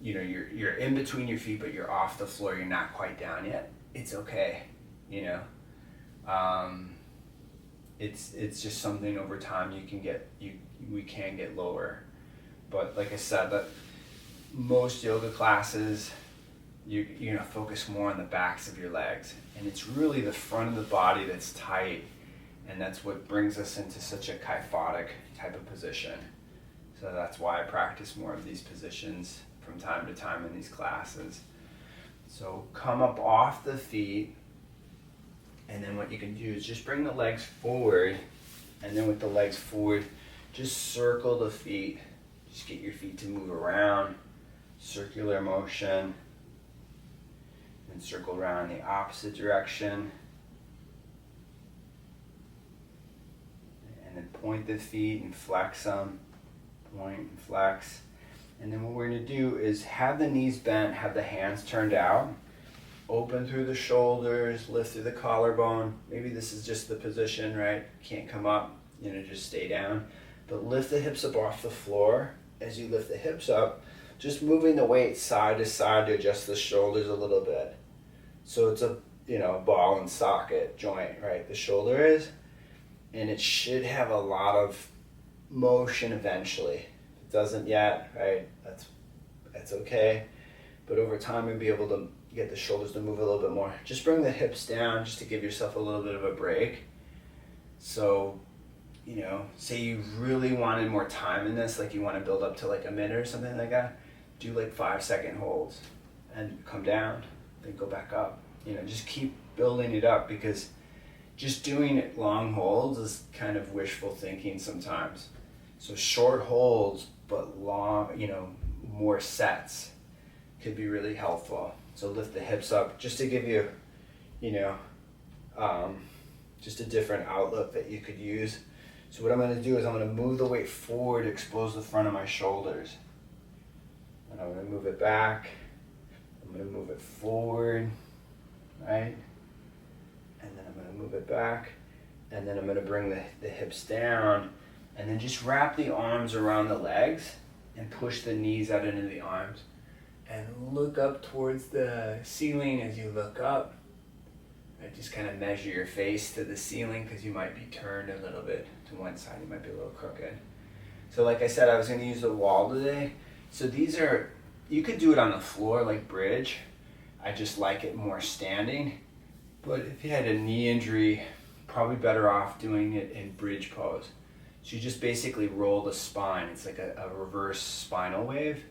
you know, you're in between your feet, but you're off the floor, you're not quite down yet. It's okay, you know. It's just something over time we can get lower. But like I said, that most yoga classes, you're gonna focus more on the backs of your legs, and it's really the front of the body that's tight, and that's what brings us into such a kyphotic type of position. So that's why I practice more of these positions from time to time in these classes. So come up off the feet, and then what you can do is just bring the legs forward, and then with the legs forward, just circle the feet. Just get your feet to move around, circular motion, and circle around the opposite direction. And then point the feet and flex them. Point and flex. And then what we're going to do is have the knees bent, have the hands turned out, open through the shoulders, lift through the collarbone. Maybe this is just the position, right? Can't come up, just stay down. But lift the hips up off the floor. As you lift the hips up, just moving the weight side to side to adjust the shoulders a little bit. So it's a ball and socket joint, right? The shoulder is, and it should have a lot of motion eventually. If it doesn't yet, right? That's okay. But over time, you'll be able to get the shoulders to move a little bit more. Just bring the hips down just to give yourself a little bit of a break. So, say you really wanted more time in this, like you want to build up to like a minute or something like that, do like 5-second holds and come down, then go back up. Just keep building it up, because just doing it long holds is kind of wishful thinking sometimes. So short holds, but long, more sets could be really helpful. So lift the hips up just to give you, just a different outlook that you could use. So what I'm going to do is I'm going to move the weight forward, expose the front of my shoulders. And I'm going to move it back. I'm going to move it forward, right? And then I'm going to move it back. And then I'm going to bring the hips down. And then just wrap the arms around the legs and push the knees out into the arms. And look up towards the ceiling as you look up. Right, just kind of measure your face to the ceiling, because you might be turned a little bit to one side. You might be a little crooked. So like I said, I was going to use the wall today. So you could do it on the floor like bridge. I just like it more standing. But if you had a knee injury, probably better off doing it in bridge pose. So you just basically roll the spine. It's like a reverse spinal wave.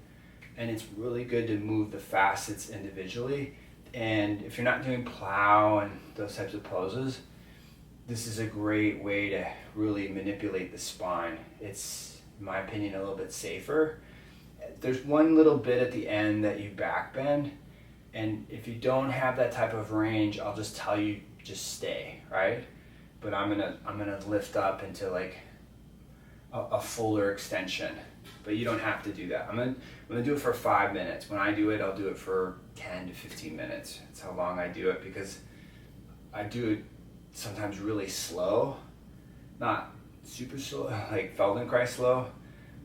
And it's really good to move the facets individually. And if you're not doing plow and those types of poses, this is a great way to really manipulate the spine. It's, in my opinion, a little bit safer. There's one little bit at the end that you back bend, and if you don't have that type of range, I'll just tell you, just stay, right? But I'm gonna lift up into like a fuller extension. But you don't have to do that. I'm gonna do it for 5 minutes. When I do it, I'll do it for 10 to 15 minutes. That's how long I do it, because I do it sometimes really slow, not super slow, like Feldenkrais slow,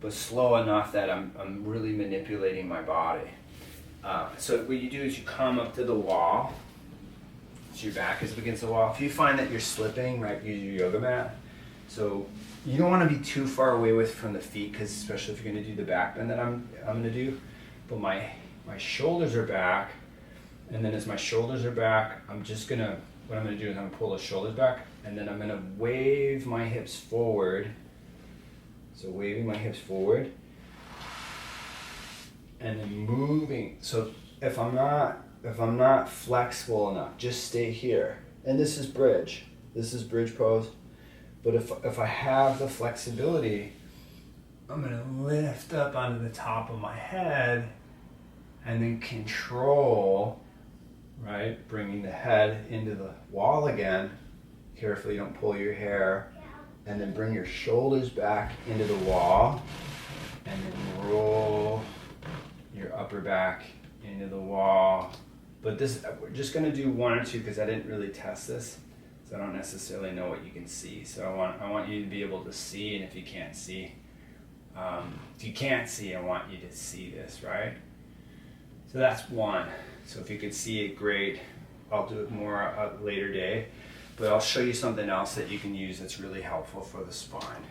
but slow enough that I'm really manipulating my body. So what you do is you come up to the wall, so your back is against the wall. If you find that you're slipping, right, use your yoga mat. So you don't want to be too far away from the feet, because especially if you're going to do the back bend that I'm going to do. But my my shoulders are back, and then as my shoulders are back, what I'm gonna do is I'm gonna pull the shoulders back, and then I'm gonna wave my hips forward. So waving my hips forward, and then moving. So if I'm not flexible enough, just stay here. And this is bridge. This is bridge pose. But if I have the flexibility, I'm gonna lift up onto the top of my head and then control, right? Bringing the head into the wall again. Carefully, don't pull your hair. And then bring your shoulders back into the wall, and then roll your upper back into the wall. But we're just gonna do one or two because I didn't really test this, so I don't necessarily know what you can see. So I want you to be able to see, and if you can't see, I want you to see this, right? So that's one. So if you could see it, great. I'll do it more a later day. But I'll show you something else that you can use that's really helpful for the spine.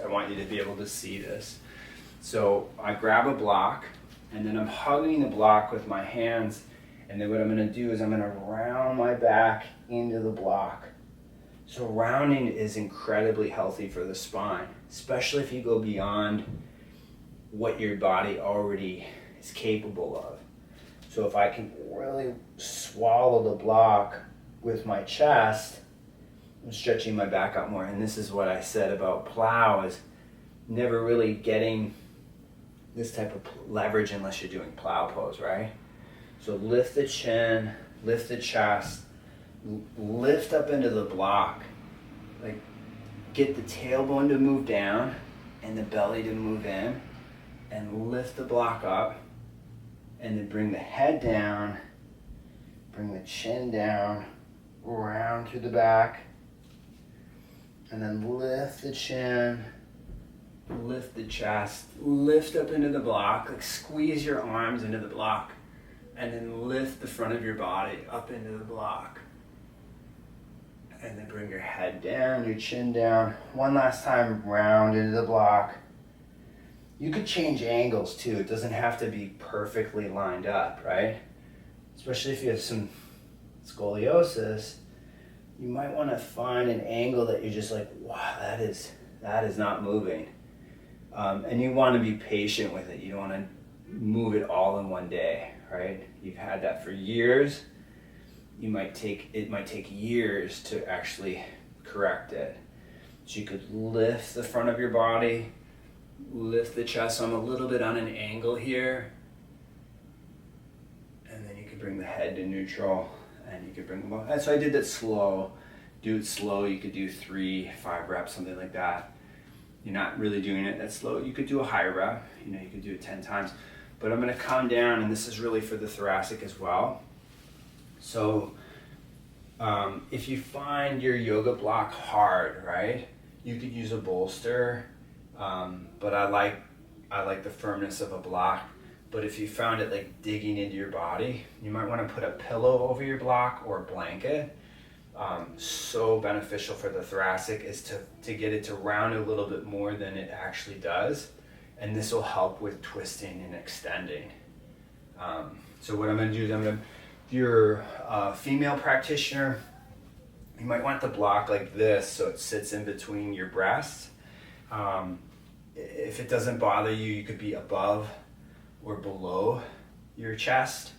I want you to be able to see this. So I grab a block, and then I'm hugging the block with my hands, and then what I'm gonna do is I'm gonna round my back into the block. So rounding is incredibly healthy for the spine, especially if you go beyond what your body already is capable of. So if I can really swallow the block with my chest, I'm stretching my back out more. And this is what I said about plow, is never really getting this type of leverage unless you're doing plow pose, right? So lift the chin, lift the chest, lift up into the block. Like, get the tailbone to move down and the belly to move in, and lift the block up, and then bring the head down, bring the chin down, round to the back, and then lift the chin, lift the chest, lift up into the block, like squeeze your arms into the block, and then lift the front of your body up into the block. And then bring your head down, your chin down. One last time, round into the block. You could change angles too. It doesn't have to be perfectly lined up, right? Especially if you have some scoliosis, you might want to find an angle that you're just like, wow, that is not moving. And you want to be patient with it. You don't want to move it all in one day, right? You've had that for years. It might take years to actually correct it. So you could lift the front of your body, lift the chest. So I'm a little bit on an angle here. And then you could bring the head to neutral, and you could bring them up. And so I did that slow. Do it slow. You could do 3-5 reps, something like that. You're not really doing it that slow. You could do a higher rep. You could do it 10 times. But I'm going to come down, and this is really for the thoracic as well. So if you find your yoga block hard, right, you could use a bolster. But I like the firmness of a block. But if you found it like digging into your body, you might want to put a pillow over your block or a blanket. So beneficial for the thoracic is to get it to round a little bit more than it actually does. And this will help with twisting and extending. So what I'm going to do is if you're a female practitioner, you might want the block like this so it sits in between your breasts. If it doesn't bother you, you could be above or below your chest,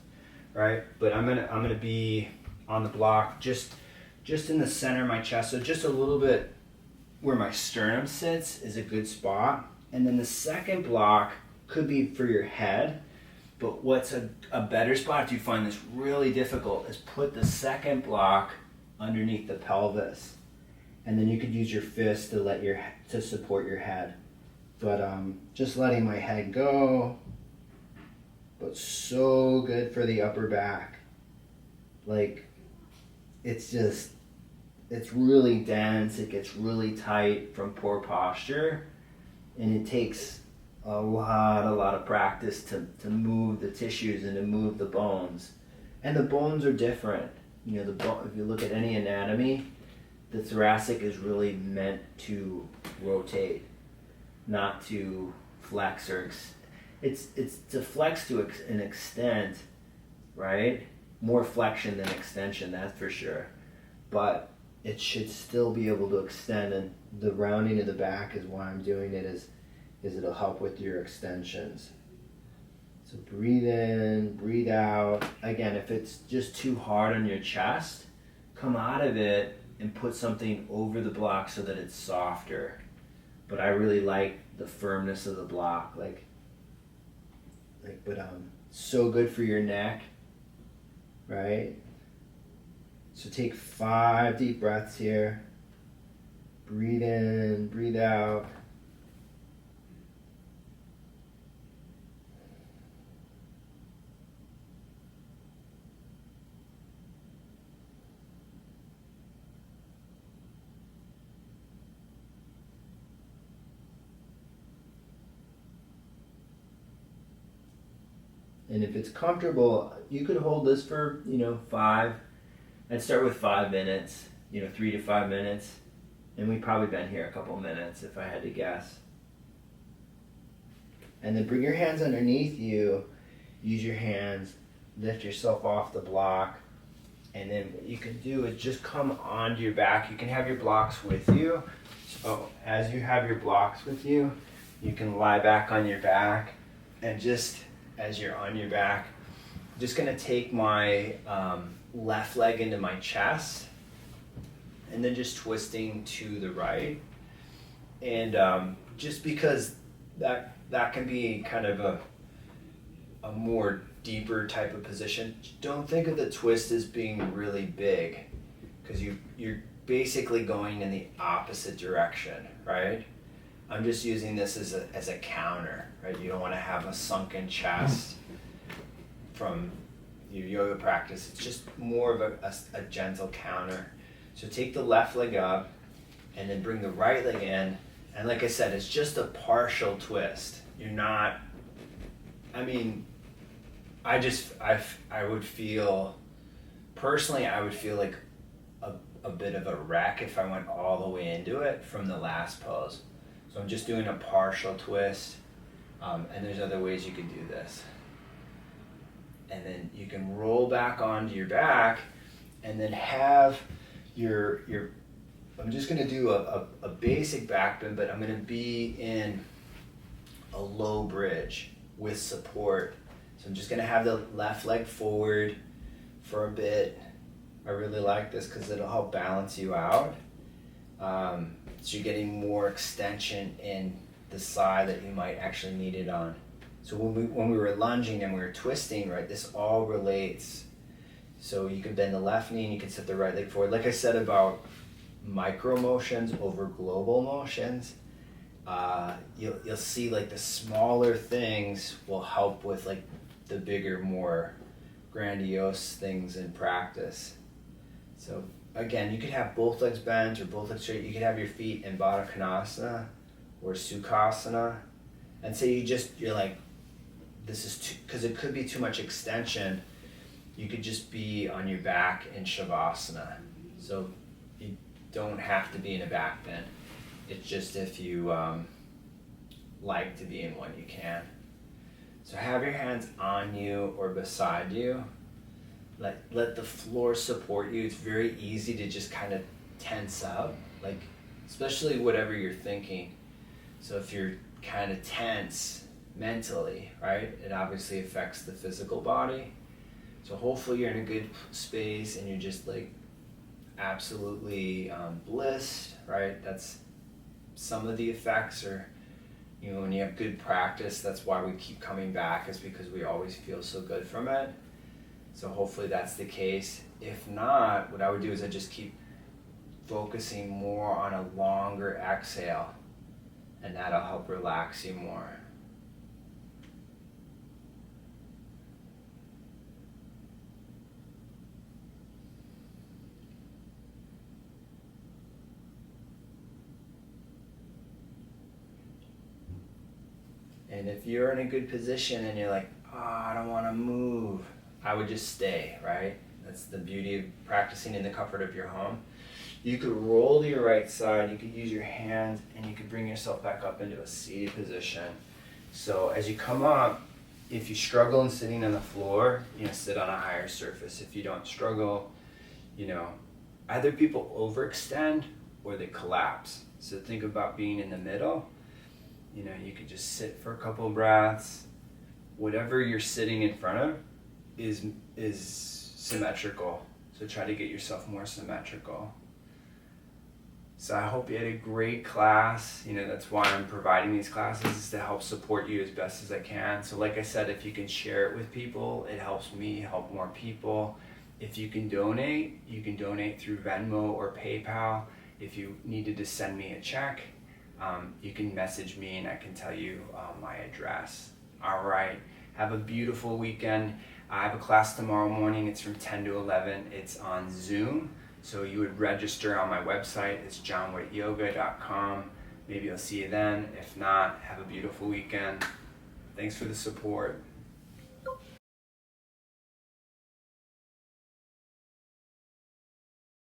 right? But I'm gonna be on the block just in the center of my chest, so just a little bit where my sternum sits is a good spot. And then the second block could be for your head, but what's a better spot, if you find this really difficult, is put the second block underneath the pelvis, and then you could use your fist to support your head. But just letting my head go, but so good for the upper back. Like, it's really dense, it gets really tight from poor posture, and it takes a lot of practice to move the tissues and to move the bones. And the bones are different. If you look at any anatomy, the thoracic is really meant to rotate, not to flex it's to flex to an extent, right? More flexion than extension, that's for sure. But it should still be able to extend, and the rounding of the back is why I'm doing it, is it'll help with your extensions. So breathe in, breathe out. Again, if it's just too hard on your chest, come out of it and put something over the block so that it's softer. But I really like the firmness of the block, so good for your neck, right? So take 5 deep breaths here. Breathe in, breathe out. And if it's comfortable, you could hold this for, 5. I'd start with 5 minutes, 3 to 5 minutes. And we've probably been here a couple minutes if I had to guess. And then bring your hands underneath you. Use your hands, lift yourself off the block. And then what you can do is just come onto your back. You can have your blocks with you. So as you have your blocks with you, you can lie back on your back, and just as you're on your back, I'm just gonna take my left leg into my chest, and then just twisting to the right. And just because that can be kind of a more deeper type of position, don't think of the twist as being really big, because you're basically going in the opposite direction, right? I'm just using this as a counter, right? You don't want to have a sunken chest from your yoga practice. It's just more of a gentle counter. So take the left leg up and then bring the right leg in. And like I said, it's just a partial twist. You're not, I would feel, personally, I would feel like a bit of a wreck if I went all the way into it from the last pose. So I'm just doing a partial twist, and there's other ways you can do this. And then you can roll back onto your back, and then have your I'm just gonna do a basic back bend, but I'm gonna be in a low bridge with support. So I'm just gonna have the left leg forward for a bit. I really like this because it'll help balance you out. So you're getting more extension in the side that you might actually need it on. So when we were lunging and we were twisting, right, this all relates. So you can bend the left knee and you can set the right leg forward. Like I said about micro motions over global motions, you'll see like the smaller things will help with like the bigger, more grandiose things in practice. So again, you could have both legs bent or both legs straight. You could have your feet in Baddha Konasana or Sukhasana. And say you're like, this is too, because it could be too much extension, you could just be on your back in Shavasana. So you don't have to be in a back bend. It's just if you like to be in one, you can. So have your hands on you or beside you. Let the floor support you. It's very easy to just kind of tense up, like especially whatever you're thinking. So if you're kind of tense mentally, right, it obviously affects the physical body. So hopefully you're in a good space and you're just like absolutely blissed, right? That's some of the effects, or when you have good practice, that's why we keep coming back, is because we always feel so good from it. So hopefully that's the case. If not, what I would do is I just keep focusing more on a longer exhale, and that'll help relax you more. And if you're in a good position and you're like, oh, I don't want to move, I would just stay, right? That's the beauty of practicing in the comfort of your home. You could roll to your right side, you could use your hands, and you could bring yourself back up into a seated position. So as you come up, if you struggle in sitting on the floor, sit on a higher surface. If you don't struggle, either people overextend or they collapse. So think about being in the middle. You could just sit for a couple of breaths. Whatever you're sitting in front of is symmetrical. So try to get yourself more symmetrical. So I hope you had a great class. That's why I'm providing these classes, is to help support you as best as I can. So like I said, if you can share it with people, it helps me help more people. If you can donate through Venmo or PayPal. If you needed to send me a check, you can message me and I can tell you my address. All right, have a beautiful weekend. I have a class tomorrow morning. It's from 10 to 11. It's on Zoom. So you would register on my website. It's jonwittyoga.com. Maybe I'll see you then. If not, have a beautiful weekend. Thanks for the support.